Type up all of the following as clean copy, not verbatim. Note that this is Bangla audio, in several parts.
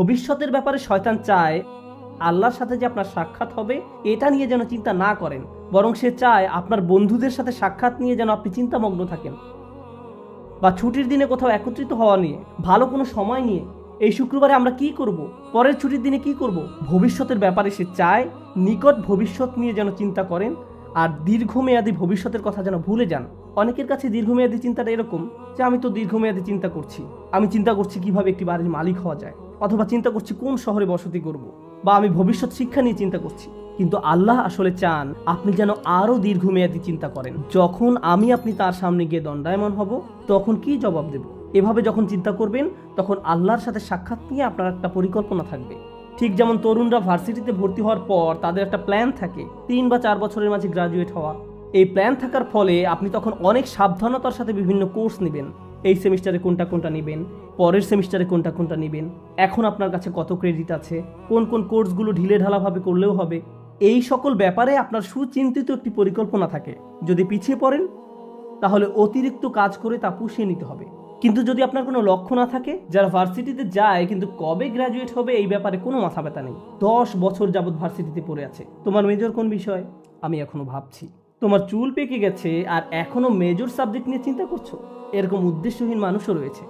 ভবিষ্যতের ব্যাপারে শয়তান চায় আল্লাহর সাথে যে আপনার সাক্ষাৎ হবে এটা নিয়ে যেন চিন্তা না করেন, বরং সে চায় আপনার বন্ধুদের সাথে সাক্ষাৎ নিয়ে যেন আপনি চিন্তামগ্ন থাকেন, বা ছুটির দিনে কোথাও একত্রিত হওয়া নিয়ে, ভালো কোনো সময় নিয়ে, এই শুক্রবারে আমরা কি করব, পরের ছুটির দিনে কি করব। ভবিষ্যতের ব্যাপারে সে চায় নিকট ভবিষ্যৎ নিয়ে যেন চিন্তা করেন, আর দীর্ঘমেয়াদী ভবিষ্যতের কথা যেন ভুলে যান। অনেকের কাছে দীর্ঘমেয়াদী চিন্তাটা এরকম যে আমি তো দীর্ঘমেয়াদী চিন্তা করছি, আমি চিন্তা করছি কিভাবে একটি বাড়ির মালিক হওয়া যায়, অথবা চিন্তা করছি কোন শহরে বসতি করব, বা আমি ভবিষ্যৎ শিক্ষা নিয়ে চিন্তা করছি। কিন্তু আল্লাহ আসলে চান আপনি যেন আরো দীর্ঘমেয়াদী চিন্তা করেন। যখন আপনি তার সামনে গিয়ে দণ্ডায়মান হব তখন কি জবাব দেব, এভাবে যখন চিন্তা করবেন তখন আল্লাহর সাথে সাক্ষাৎ নিয়ে আপনার একটা পরিকল্পনা থাকবে। ঠিক যেমন তরুণরা ভার্সিটিতে ভর্তি হওয়ার পর তাদের একটা প্ল্যান থাকে 3 বা 4 বছরের মাঝে গ্রাজুয়েট হওয়া। এই প্ল্যান থাকার ফলে আপনি তখন অনেক সাবধানতার সাথে বিভিন্ন কোর্স নেবেন। এই সেমিস্টারে কোনটা কোনটা নেবেন, পরের সেমিস্টারে কোনটা কোনটা নেবেন, এখন আপনার কাছে কত ক্রেডিট আছে, কোন কোন কোর্সগুলো ঢিলে ঢালাভাবে করলেও হবে, এই সকল ব্যাপারে আপনার সুচিন্তিত একটি পরিকল্পনা থাকে। যদি পিছিয়ে পড়েন তাহলে অতিরিক্ত কাজ করে তা পুষিয়ে নিতে হবে। কিন্তু যদি আপনার কোনো লক্ষ্য না থাকে, যারা ভার্সিটিতে যায় কিন্তু কবে গ্র্যাজুয়েট হবে এই ব্যাপারে কোনো মাথা ব্যথা নেই, 10 বছর যাবৎ ভার্সিটিতে পড়ে আছে, তোমার মেজর কোন বিষয়, আমি এখনো ভাবছি, তোমার চুল পেকে গেছে আর এখনো মেজর সাবজেক্ট নিয়ে চিন্তা করছো, এরকম উদ্দেশ্যহীন মানুষও রয়েছে।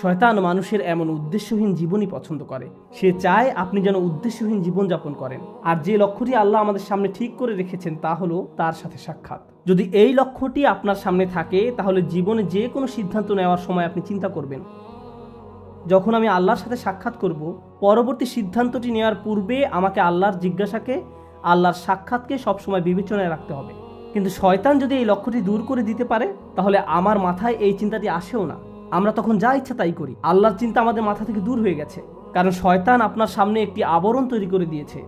শয়তান মানুষের এমন উদ্দেশ্যহীন জীবনই পছন্দ করে। সে চায় আপনি যেন উদ্দেশ্যহীন জীবনযাপন করেন। আর যে লক্ষ্যটি আল্লাহ আমাদের সামনে ঠিক করে রেখেছেন তা হলো তার সাথে সাক্ষাৎ। যদি এই লক্ষ্যটি আপনার সামনে থাকে তাহলে জীবনে যে কোনো সিদ্ধান্ত নেওয়ার সময় আপনি চিন্তা করবেন, যখন আমি আল্লাহর সাথে সাক্ষাৎ করব, পরবর্তী সিদ্ধান্তটি নেওয়ার পূর্বে আমাকে আল্লাহর জিজ্ঞাসাকে, আল্লাহর সাক্ষাৎকে সবসময় বিবেচনায় রাখতে হবে। কিন্তু শয়তান যদি এই লক্ষ্যটি দূর করে দিতে পারে তাহলে আমার মাথায় এই চিন্তাটি আসেও না, আমরা তখন যা ইচ্ছা তাই করি। আল্লাহর চিন্তা আমাদের মাথা থেকে দূর হয়ে গেছে, কারণ শয়তান আপনার সামনে একটি আবরণ তৈরি করে দিয়েছে।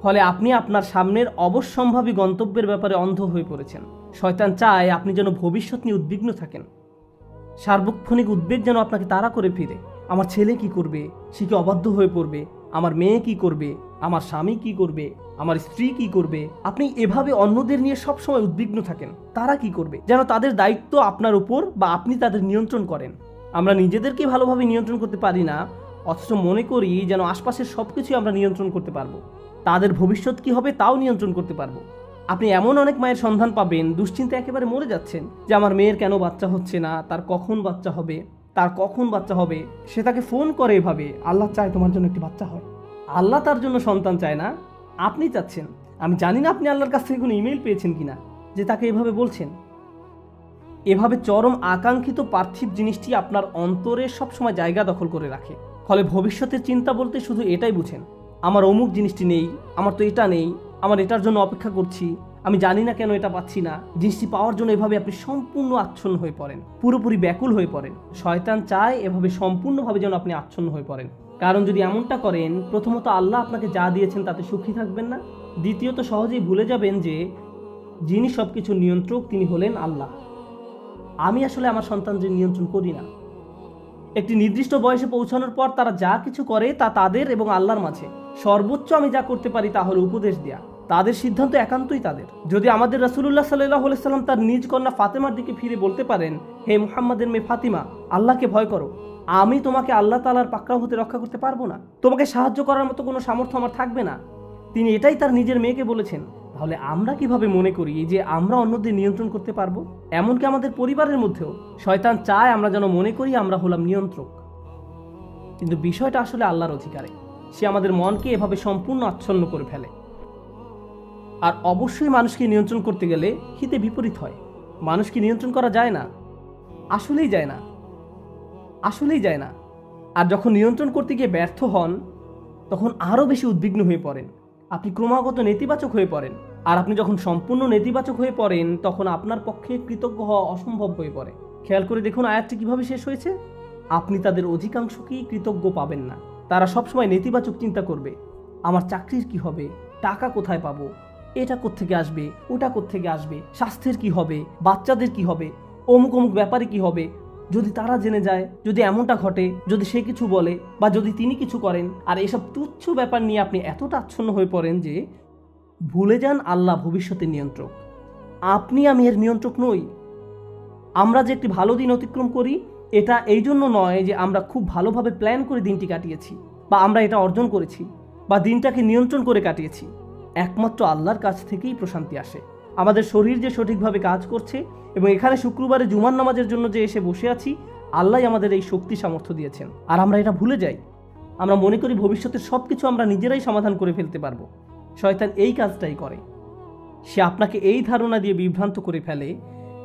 ফলে আপনি আপনার সামনের অবশ্যম্ভাবী গন্তব্যের ব্যাপারে অন্ধ হয়ে পড়েছেন। শয়তান চায় আপনি যেন ভবিষ্যৎ নিয়ে উদ্বিগ্ন থাকেন, সার্বক্ষণিক উদ্বেগ যেন আপনাকে তাড়া করে ফিরে। আমার ছেলে কি করবে, সে কি অবাধ্য হয়ে পড়বে, আমার মেয়ে কি করবে, আমার স্বামী কি করবে, আমার স্ত্রী কি করবে। আপনি এভাবে অন্যদের নিয়ে সবসময় উদ্বিগ্ন থাকেন, তারা কি করবে, যেন তাদের দায়িত্ব আপনার উপর বা আপনি তাদের নিয়ন্ত্রণ করেন। আমরা নিজেদেরকে ভালোভাবে নিয়ন্ত্রণ করতে পারি না, অথচ মনে করি যেন আশপাশের সবকিছুই আমরা নিয়ন্ত্রণ করতে পারবো, তাদের ভবিষ্যৎ কি হবে তাও নিয়ন্ত্রণ করতে পারবো। আপনি এমন অনেক মায়ের সন্ধান পাবেন দুশ্চিন্তা একেবারে মরে যাচ্ছেন যে আমার মেয়ের কেন বাচ্চা হচ্ছে না, তার কখন বাচ্চা হবে, সে তাকে ফোন করে এভাবে, আল্লাহ চায় তোমার জন্য একটি বাচ্চা হয়। আল্লাহ তার জন্য সন্তান চায় না, আপনি চাচ্ছেন। আমি জানি না আপনি আল্লাহর কাছ থেকে কোনো ইমেল পেয়েছেন কিনা যে তাকে এভাবে বলছেন। এভাবে চরম আকাঙ্ক্ষিত পার্থিব জিনিসটি আপনার অন্তরে সবসময় জায়গা দখল করে রাখে। ফলে ভবিষ্যতের চিন্তা বলতে শুধু এটাই বুঝেন, আমার অমুক জিনিসটি নেই, আমার তো এটা নেই, আমার এটার জন্য অপেক্ষা করছি, আমি জানি না কেন এটা পাচ্ছি না। জিনিসটি পাওয়ার জন্য এভাবে আপনি সম্পূর্ণ আচ্ছন্ন হয়ে পড়েন, পুরোপুরি ব্যাকুল হয়ে পড়েন। শয়তান চায় এভাবে সম্পূর্ণভাবে যেন আপনি আচ্ছন্ন হয়ে পড়েন। কারণ যদি এমনটা করেন, প্রথমত আল্লাহ আপনাকে যা দিয়েছেন তাতে সুখী থাকবেন না, দ্বিতীয়ত সহজেই ভুলে যাবেন যে যিনি সবকিছু নিয়ন্ত্রক তিনি হলেন আল্লাহ। আমি আসলে আমার সন্তানদের নিয়ন্ত্রণ করি না। একটি নির্দিষ্ট বয়সে পৌঁছানোর পর তারা যা কিছু করে তা তাদের এবং আল্লাহর মাঝে। সর্বোচ্চ আমি যা করতে পারি তা হলো উপদেশ দেয়া, তাদের সিদ্ধান্ত একান্তই তাদের। যদি আমাদের রাসূলুল্লাহ সাল্লাল্লাহু আলাইহি সাল্লাম তার নিজ কন্যা ফাতেমার দিকে ফিরে বলতে পারেন, হে মুহাম্মাদের মেয়ে ফাতিমা, আল্লাহকে ভয় করো, আমি তোমাকে আল্লাহ তাআলার পাকড়াও হতে রক্ষা করতে পারবো না, তোমাকে সাহায্য করার মতো কোনো সামর্থ্য আমার থাকবে না, তিনি এটাই তার নিজের মেয়েকে বলেছেন, তাহলে আমরা কিভাবে মনে করি যে আমরা অন্যদের নিয়ন্ত্রণ করতে পারবো? এমনকি আমাদের পরিবারের মধ্যেও শয়তান চায় আমরা যেন মনে করি আমরা হলাম নিয়ন্ত্রক। কিন্তু বিষয়টা আসলে আল্লাহর অধিকারে, সে আমাদের মনকে এভাবে সম্পূর্ণ আচ্ছন্ন করে ফেলে। আর অবশ্যই মানুষকে নিয়ন্ত্রণ করতে গেলে হিতে বিপরীত হয়। মানুষকে নিয়ন্ত্রণ করা যায় না, আসলেই যায় না। আর যখন নিয়ন্ত্রণ করতে গিয়ে ব্যর্থ হন তখন আরও বেশি উদ্বিগ্ন হয়ে পড়েন, আপনি ক্রমাগত নেতিবাচক হয়ে পড়েন। আর আপনি যখন সম্পূর্ণ নেতিবাচক হয়ে পড়েন তখন আপনার পক্ষে কৃতজ্ঞ হওয়া অসম্ভব হয়ে পড়ে। খেয়াল করে দেখুন আয়াতটি কিভাবে শেষ হয়েছে, আপনি তাদের অধিকাংশকেই কৃতজ্ঞ পাবেন না। তারা সবসময় নেতিবাচক চিন্তা করবে, আমার চাকরির কি হবে, টাকা কোথায় পাবো, এটা কোত্থেকে আসবে, ওটা কোত্থেকে আসবে, স্বাস্থ্যের কি হবে, বাচ্চাদের কি হবে, অমুক অমুক ব্যাপারে কি হবে, যদি তারা জেনে যায়, যদি এমনটা ঘটে, যদি সে কিছু বলে বা যদি তিনি কিছু করেন। আর এসব তুচ্ছ ব্যাপার নিয়ে আপনি এতটা আচ্ছন্ন হয়ে পড়েন যে ভুলে যান আল্লাহ ভবিষ্যতের নিয়ন্ত্রক, আমি এর নিয়ন্ত্রক নই। আমরা যে একটি ভালো দিন অতিক্রম করি এটা এই জন্য নয় যে আমরা খুব ভালোভাবে প্ল্যান করে দিনটি কাটিয়েছি, বা আমরা এটা অর্জন করেছি বা দিনটাকে নিয়ন্ত্রণ করে কাটিয়েছি, একমাত্র আল্লাহর কাছ থেকেই প্রশান্তি আসে। আমাদের শরীর যে সঠিকভাবে কাজ করছে এবং এখানে শুক্রবারে জুমার নামাজের জন্য যে এসে বসে আছি, আল্লাহ আমাদের এই শক্তি সামর্থ্য দিয়েছেন। আর আমরা এটা ভুলে যাই। আমরা মনে করি ভবিষ্যতের সব কিছু আমরা নিজেরাই সমাধান করে ফেলতে পারবো। শয়তান এই কাজটাই করে। সে আপনাকে এই ধারণা দিয়ে বিভ্রান্ত করে ফেলে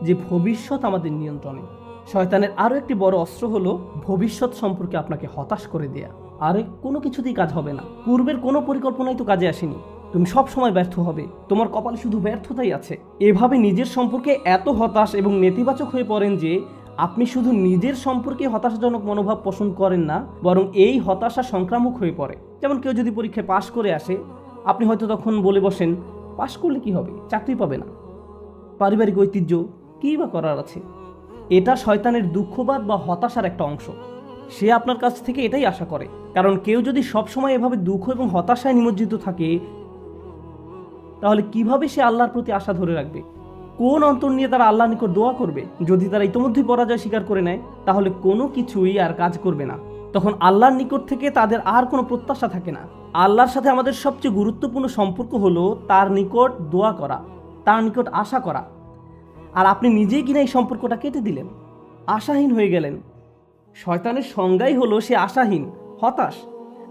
যে ভবিষ্যৎ আমাদের নিয়ন্ত্রণে। শয়তানের আরও একটি বড় অস্ত্র হলো ভবিষ্যৎ সম্পর্কে আপনাকে হতাশ করে দেয়া। আরে কোনো কিছুতেই কাজ হবে না, পূর্বের কোনো পরিকল্পনাই তো কাজে আসেনি, তুমি সব সময় ব্যর্থ হবে, তোমার কপালে শুধু ব্যর্থতাই আছে। এভাবে নিজের সম্পর্কে এত হতাশ এবং নেতিবাচক হয়ে পড়েন যে আপনি শুধু নিজের সম্পর্কে হতাশাজনক মনোভাব পোষণ করেন না, বরং এই হতাশা সংক্রামক হয়ে পড়ে। যেমন কেউ যদি পরীক্ষায় পাশ করে আসে, আপনি হয়তো তখন বলে বসেন, পাশ করলে কি হবে, চাকরি পাবে না, পারিবারিক ঐতিহ্য, কী বা করার আছে। এটা শয়তানের দুঃখবাদ বা হতাশার একটা অংশ। সে আপনার কাছ থেকে এটাই আশা করে। কারণ কেউ যদি সবসময় এভাবে দুঃখ এবং হতাশায় নিমজ্জিত থাকে, তাহলে কিভাবে সে আল্লাহর প্রতি আশা ধরে রাখবে? কোন অন্তর নিয়ে তারা আল্লাহর নিকট দোয়া করবে? যদি তারা ইতোমধ্যেই পরাজয় স্বীকার করে নেয়, তাহলে কোনো কিছুই আর কাজ করবে না। তখন আল্লাহর নিকট থেকে তাদের আর কোনো প্রত্যাশা থাকে না। আল্লাহর সাথে আমাদের সবচেয়ে গুরুত্বপূর্ণ সম্পর্ক হলো তার নিকট দোয়া করা, তার নিকট আশা করা। আর আপনি নিজেই কিনা এই সম্পর্কটা কেটে দিলেন, আশাহীন হয়ে গেলেন। শয়তানের সংজ্ঞাই হলো সে আশাহীন, হতাশ,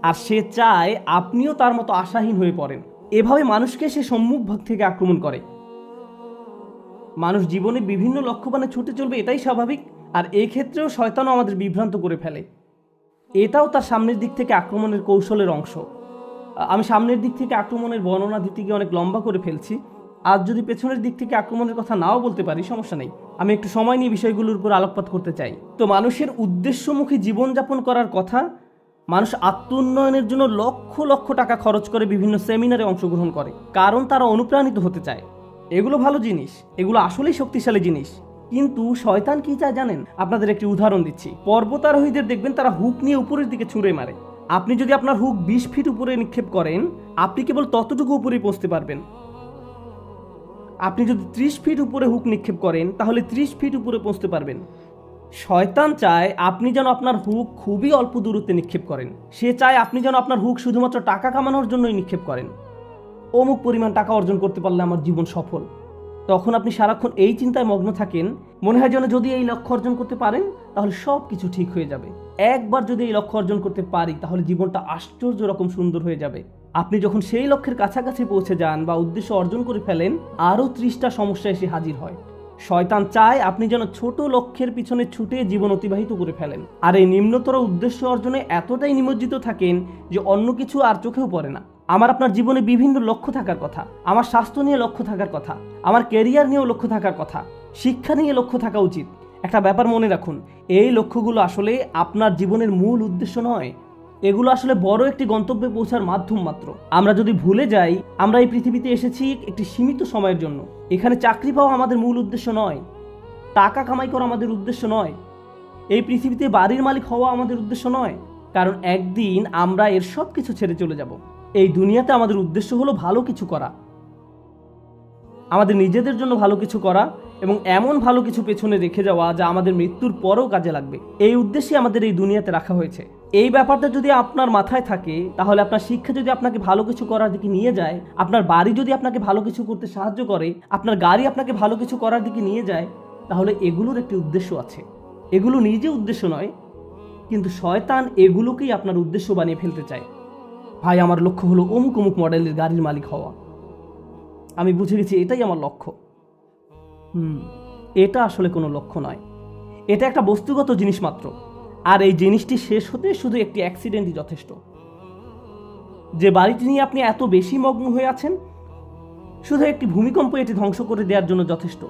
আর সে চায় আপনিও তার মতো আশাহীন হয়ে পড়েন। এভাবে মানুষকে সে সম্মুখ ভাগ থেকে আক্রমণ করে। মানুষ জীবনে বিভিন্ন লক্ষ্যবানে ছুটে চলবে, এটাই স্বাভাবিক। আর এই ক্ষেত্রেও শয়তানও আমাদের বিভ্রান্ত করে ফেলে। এটাও তার সামনের দিক থেকে আক্রমণের কৌশলের অংশ। আমি সামনের দিক থেকে আক্রমণের বর্ণনা দিতে গিয়ে অনেক লম্বা করে ফেলছি। আজ যদি পেছনের দিক থেকে আক্রমণের কথা নাও বলতে পারি, সমস্যা নেই। আমি একটু সময় নিয়ে বিষয়গুলোর উপর আলোকপাত করতে চাই। তো মানুষের উদ্দেশ্যমুখী জীবনযাপন করার কথা। মানুষ আত্ম উন্নয়নের জন্য লক্ষ লক্ষ টাকা খরচ করে বিভিন্ন সেমিনারে অংশগ্রহণ করে, কারণ তারা অনুপ্রাণিত হতে চায়। এগুলো ভালো জিনিস, এগুলো আসলেই শক্তিশালী জিনিস। কিন্তু শয়তান কি চায় জানেন? আপনাদের একটি উদাহরণ দিচ্ছি। পর্বতারোহীদের দেখবেন তারা হুক নিয়ে উপরের দিকে ছুঁড়ে মারে। আপনি যদি আপনার হুক 20 ফিট উপরে নিক্ষেপ করেন, আপনি কেবল ততটুকু উপরে পৌঁছতে পারবেন। আপনি যদি 30 ফিট উপরে হুক নিক্ষেপ করেন, তাহলে 30 ফিট উপরে পৌঁছতে পারবেন। শয়তান চায় আপনি যেন আপনার হুক খুবই অল্প দূরত্বে নিক্ষেপ করেন। সে চায় আপনি যেন আপনার হুক শুধুমাত্র টাকা কামানোর জন্যই নিক্ষেপ করেন। অমুক পরিমাণ টাকা অর্জন করতে পারলে আমার জীবন সফল। তখন আপনি সারাক্ষণ এই চিন্তায় মগ্ন থাকেন, মনে হয় যেন যদি এই লক্ষ্য অর্জন করতে পারেন তাহলে সব কিছু ঠিক হয়ে যাবে। একবার যদি এই লক্ষ্য অর্জন করতে পারি তাহলে জীবনটা আশ্চর্য রকম সুন্দর হয়ে যাবে। আপনি যখন সেই লক্ষ্যের কাছাকাছি পৌঁছে যান বা উদ্দেশ্য অর্জন করে ফেলেন, আরও 30টা সমস্যা এসে হাজির হয়। শয়তান চায় আপনি যেন ছোট লক্ষ্যের পিছনে ছুটে জীবন অতিবাহিত করে ফেলেন, আর এই নিম্নতর উদ্দেশ্য অর্জনে এতটাই নিমজ্জিত থাকেন যে অন্য কিছু আর চোখেও পড়ে না। আমার আপনার জীবনে বিভিন্ন লক্ষ্য থাকার কথা, আমার স্বাস্থ্য নিয়ে লক্ষ্য থাকার কথা, আমার ক্যারিয়ার নিয়েও লক্ষ্য থাকার কথা, শিক্ষা নিয়ে লক্ষ্য থাকা উচিত। একটা ব্যাপার মনে রাখুন, এই লক্ষ্যগুলো আসলে আপনার জীবনের মূল উদ্দেশ্য নয়। এগুলো আসলে বড় একটি গন্তব্যে পৌঁছার মাধ্যম মাত্র। আমরা যদি ভুলে যাই আমরা এই পৃথিবীতে এসেছি একটি সীমিত সময়ের জন্য, এখানে চাকরি পাওয়া আমাদের মূল উদ্দেশ্য নয়, টাকা কামাই করা আমাদের উদ্দেশ্য নয়, এই পৃথিবীতে বাড়ির মালিক হওয়া আমাদের উদ্দেশ্য নয়। কারণ একদিন আমরা এর সব কিছু ছেড়ে চলে যাব। এই দুনিয়াতে আমাদের উদ্দেশ্য হলো ভালো কিছু করা, আমাদের নিজেদের জন্য ভালো কিছু করা এবং এমন ভালো কিছু পেছনে রেখে যাওয়া যা আমাদের মৃত্যুর পরেও কাজে লাগবে। এই উদ্দেশ্যে আমাদের এই দুনিয়াতে রাখা হয়েছে। এই ব্যাপারটা যদি আপনার মাথায় থাকে, তাহলে আপনার শিক্ষা যদি আপনাকে ভালো কিছু করার দিকে নিয়ে যায়, আপনার বাড়ি যদি আপনাকে ভালো কিছু করতে সাহায্য করে, আপনার গাড়ি আপনাকে ভালো কিছু করার দিকে নিয়ে যায়, তাহলে এগুলোর একটি উদ্দেশ্য আছে। এগুলো নিজে উদ্দেশ্য নয়, কিন্তু শয়তান এগুলোকেই আপনার উদ্দেশ্য বানিয়ে ফেলতে চায়। ভাই, আমার লক্ষ্য হলো অমুক অমুক মডেলের গাড়ির মালিক হওয়া। আমি বুঝে গেছি এটাই আমার লক্ষ্য। এটা আসলে কোনো লক্ষ্য নয়, এটা একটা বস্তুগত জিনিস মাত্র। আর এই জিনিসটি শেষ হতে শুধু একটি অ্যাক্সিডেন্টই যথেষ্ট। যে বাড়িটি নিয়ে আপনি এত বেশি মগ্ন হয়ে আছেন, শুধু একটি ভূমিকম্প এটি ধ্বংস করে দেওয়ার জন্য যথেষ্ট।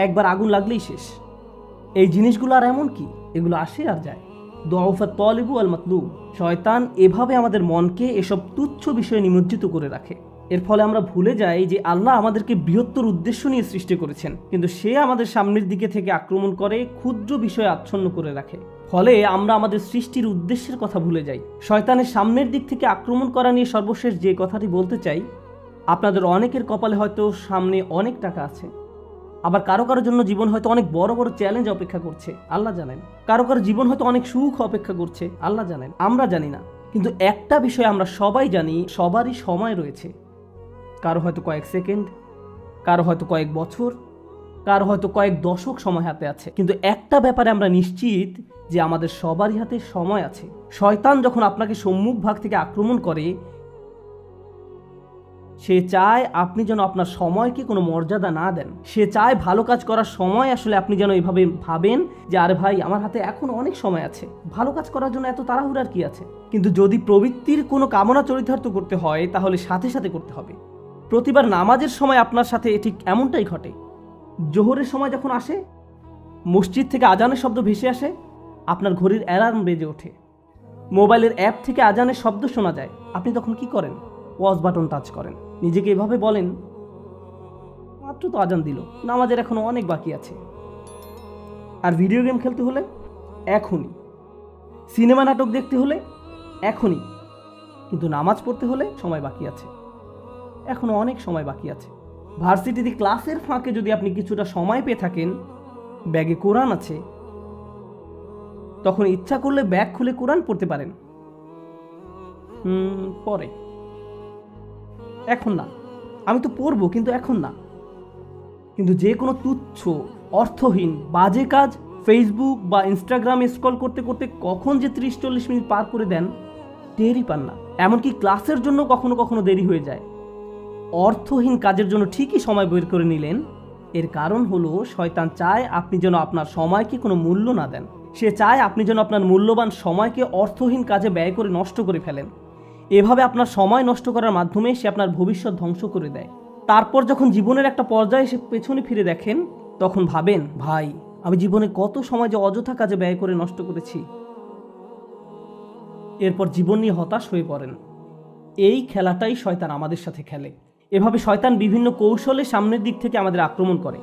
একবার আগুন লাগলেই শেষ। এই জিনিসগুলো আর এমন কি, এগুলো আসে আর যায়। দুআফা তালিবু আল মাতলুব। শয়তান এভাবে আমাদের মনকে এসব তুচ্ছ বিষয়ে নিমজ্জিত করে রাখে। এর ফলে আমরা ভুলে যাই যে আল্লাহ আমাদেরকে বৃহত্তর উদ্দেশ্য নিয়ে সৃষ্টি করেছেন, কিন্তু সে আমাদের সামনের দিকে থেকে আক্রমণ করে ক্ষুদ্র বিষয়ে আচ্ছন্ন করে রাখে। ফলে আমরা আমাদের সৃষ্টির উদ্দেশ্যের কথা ভুলে যাই। শয়তানের সামনের দিক থেকে আক্রমণ করা নিয়ে সর্বশেষ যে কথাটি বলতে চাই, আপনাদের অনেকের কপালে হয়তো সামনে অনেক টাকা আছে, আবার কারো কারোর জন্য জীবন হয়তো অনেক বড় বড় চ্যালেঞ্জ অপেক্ষা করছে, আল্লাহ জানেন। কারো কারো জীবন হয়তো অনেক সুখ অপেক্ষা করছে, আল্লাহ জানেন, আমরা জানি না। কিন্তু একটা বিষয় আমরা সবাই জানি, সবারই সময় রয়েছে। কারো হয়তো কয়েক সেকেন্ড, কারো হয়তো কয়েক বছর, কারো হয়তো কয়েক দশক সময় হাতে আছে। কিন্তু একটা ব্যাপারে আমরা নিশ্চিত যে আমাদের সবারই হাতে সময় আছে। শয়তান যখন আপনাকে সম্মুখ ভাগ থেকে আক্রমণ করে, সে চায় আপনি যেন আপনার সময়কে কোনো মর্যাদা না দেন। সে চায় ভালো কাজ করার সময় আসলে আপনি যেন এইভাবে ভাবেন যে আরে ভাই, আমার হাতে এখন অনেক সময় আছে, ভালো কাজ করার জন্য এত তাড়াহুড়ার কি আছে। কিন্তু যদি প্রবৃত্তির কোনো কামনা চরিতার্থ করতে হয় তাহলে সাথে সাথে করতে হবে। প্রতিবার নামাজের সময় আপনার সাথে ঠিক এমনটাই ঘটে। জোহরের সময় যখন আসে, মসজিদ থেকে আজানের শব্দ ভেসে আসে, আপনার ঘড়ির অ্যালার্ম বেজে ওঠে, মোবাইলের অ্যাপ থেকে আজানের শব্দ শোনা যায়, আপনি তখন কি করেন? পজ বাটন টাচ করেন, নিজেকে এভাবে বলেন মাত্র তো আজান দিল, নামাজের এখনো অনেক বাকি আছে। আর ভিডিও গেম খেলতে হলে এখনই, সিনেমা নাটক দেখতে হলে এখনই, কিন্তু নামাজ পড়তে হলে সময় বাকি আছে, এখনো অনেক সময় বাকি আছে। ভার্সিটিতে ক্লাসের ফাঁকে যদি আপনি কিছুটা সময় পেয়ে থাকেন, ব্যাগে কোরআন আছে, তখন ইচ্ছা করলে ব্যাগ খুলে কোরআন পড়তে পারেন। পরে, এখন না, আমি তো পড়বো কিন্তু এখন না। কিন্তু যে কোনো তুচ্ছ, অর্থহীন, বাজে কাজ ফেসবুক বা ইনস্টাগ্রামে স্ক্রল করতে করতে কখন যে 30-40 মিনিট পার করে দেন টেরই পান না। এমনকি ক্লাসের জন্য কখনো কখনো দেরি হয়ে যায়। অর্থহীন কাজের জন্য ঠিকই সময় বের করে নিলেন, এর কারণ হলো শয়তান চায় আপনি যেন আপনার সময়কে কোনো মূল্য না দেন। সে চায় আপনি যেন আপনার মূল্যবান সময়কে অর্থহীন কাজে ব্যয় করে নষ্ট করে ফেলেন। এভাবে আপনার সময় নষ্ট করার মাধ্যমে সে আপনার ভবিষ্যৎ ধ্বংস করে দেয়। তারপর যখন জীবনের একটা পর্যায়ে এসে পেছনে ফিরে দেখেন, তখন ভাবেন ভাই, আমি জীবনে কত সময় যে অযথা কাজে ব্যয় করে নষ্ট করেছি। এরপর জীবন নিয়ে হতাশ হয়ে পড়েন। এই খেলাটাই শয়তান আমাদের সাথে খেলে। এভাবে শয়তান বিভিন্ন কৌশলে সামনের দিক থেকে আমাদের আক্রমণ করে।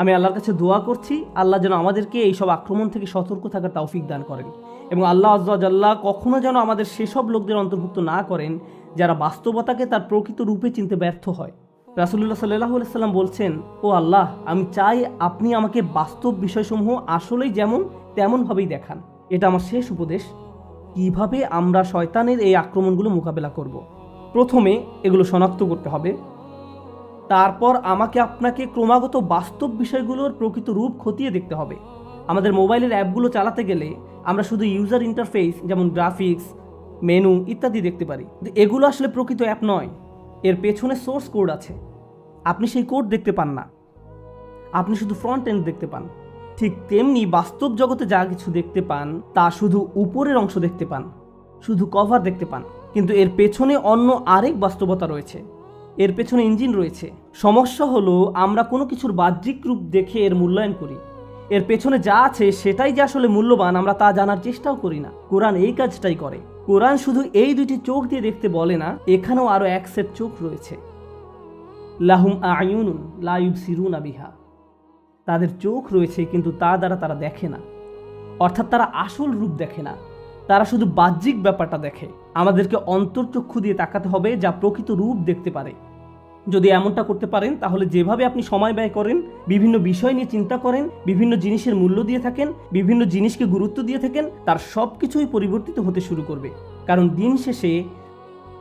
আমি আল্লাহর কাছে দোয়া করছি, আল্লাহ যেন আমাদেরকে এইসব আক্রমণ থেকে সতর্ক থাকার তৌফিক দান করেন, এবং আল্লাহ আযজা ওয়া জাল্লা কখনো যেন আমাদের সেসব লোকদের অন্তর্ভুক্ত না করেন যারা বাস্তবতাকে তার প্রকৃত রূপে চিনতে ব্যর্থ হয়। রাসূলুল্লাহ সাল্লাল্লাহু আলাইহি সাল্লাম বলছেন, ও আল্লাহ, আমি চাই আপনি আমাকে বাস্তব বিষয়সমূহ আসলেই যেমন তেমনভাবেই দেখান। এটা আমার শেষ উপদেশ। কিভাবে আমরা শয়তানের এই আক্রমণগুলো মোকাবেলা করব? প্রথমে এগুলো শনাক্ত করতে হবে। তারপর আমাকে আপনাকে ক্রমাগত বাস্তব বিষয়গুলোর প্রকৃত রূপ খতিয়ে দেখতে হবে। আমাদের মোবাইলের অ্যাপগুলো চালাতে গেলে আমরা শুধু ইউজার ইন্টারফেস যেমন গ্রাফিক্স, মেনু ইত্যাদি দেখতে পারি। এগুলো আসলে প্রকৃত অ্যাপ নয়, এর পেছনে সোর্স কোড আছে। আপনি সেই কোড দেখতে পান না, আপনি শুধু ফ্রন্ট এন্ড দেখতে পান। ঠিক তেমনি বাস্তব জগতে যা কিছু দেখতে পান তা শুধু উপরের অংশ দেখতে পান, শুধু কভার দেখতে পান। কিন্তু এর পেছনে অন্য আরেক বাস্তবতা রয়েছে, এর পেছনে ইঞ্জিন রয়েছে। সমস্যা হলো আমরা কোনো কিছুর বাহ্যিক রূপ দেখে এর মূল্যায়ন করি। এর পেছনে যা আছে সেটাই যে আসলে মূল্যবান আমরা তা জানার চেষ্টাও করি না। কোরআন এই কাজটাই করে। কোরআন শুধু এই দুটি চোখ দিয়ে দেখতে বলে না, এখানেও আরো এক সেট চোখ রয়েছে। লাহুম আয়ুনুন লা ইউবসিরুনা বিহা, তাদের চোখ রয়েছে কিন্তু তা দ্বারা তারা দেখে না, অর্থাৎ তারা আসল রূপ দেখে না, তারা শুধু বাহ্যিক ব্যাপারটা দেখে। আমাদেরকে অন্তর্চক্ষু দিয়ে তাকাতে হবে যা প্রকৃত রূপ দেখতে পারে। যদি এমনটা করতে পারেন তাহলে যেভাবে আপনি সময় ব্যয় করেন, বিভিন্ন বিষয় নিয়ে চিন্তা করেন, বিভিন্ন জিনিসের মূল্য দিয়ে থাকেন, বিভিন্ন জিনিসকে গুরুত্ব দিয়ে থাকেন, তার সব কিছুই পরিবর্তিত হতে শুরু করবে। কারণ দিন শেষে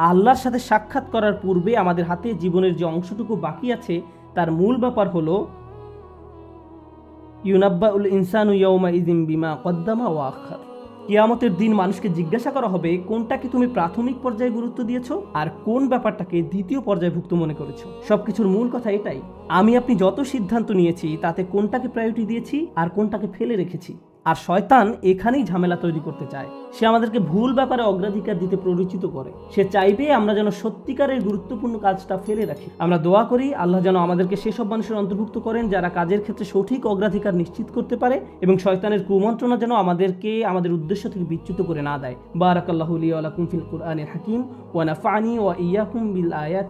আল্লাহর সাথে সাক্ষাৎ করার পূর্বে আমাদের হাতে জীবনের যে অংশটুকু বাকি আছে তার মূল ব্যাপার হলো ইউনাব্বাউল ইনসানু ইয়াউমা ইযিন বিমা কদ্দামা ওয়া আখার। কিয়ামতের দিন মানুষকে জিজ্ঞাসা করা হবে কোনটাকে তুমি প্রাথমিক পর্যায়ে গুরুত্ব দিয়েছো আর কোন ব্যাপারটাকে দ্বিতীয় পর্যায়ভুক্ত মনে করেছো। সবকিছুর মূল কথা এটাই, আমি আপনি যত সিদ্ধান্ত নিয়েছি তাতে কোনটাকে প্রায়োরিটি দিয়েছি আর কোনটাকে ফেলে রেখেছি। আর শয়তান এখানেই ঝামেলা তৈরি করতে চায়। সে আমাদেরকে ভুল ব্যাপারে অগ্রাধিকার দিতে প্ররোচিত করে। সে চাইবে আমরা যেন সত্যিকারের গুরুত্বপূর্ণ কাজটা ফেলে রাখি। আমরা দোয়া করি আল্লাহ যেন আমাদেরকে সেসব মানুষের অন্তর্ভুক্ত করেন যারা কাজের ক্ষেত্রে সঠিক অগ্রাধিকার নিশ্চিত করতে পারে, এবং শয়তানের কুমন্ত্রণা যেন আমাদেরকে আমাদের উদ্দেশ্য থেকে বিচ্যুত করে না দেয়। বারাকাল্লাহু লি ওয়া লাকুম ফিল কুরআনিল হাকিম ওয়া নাফা'নি ওয়া ইয়্যাকুম বিল আয়াত।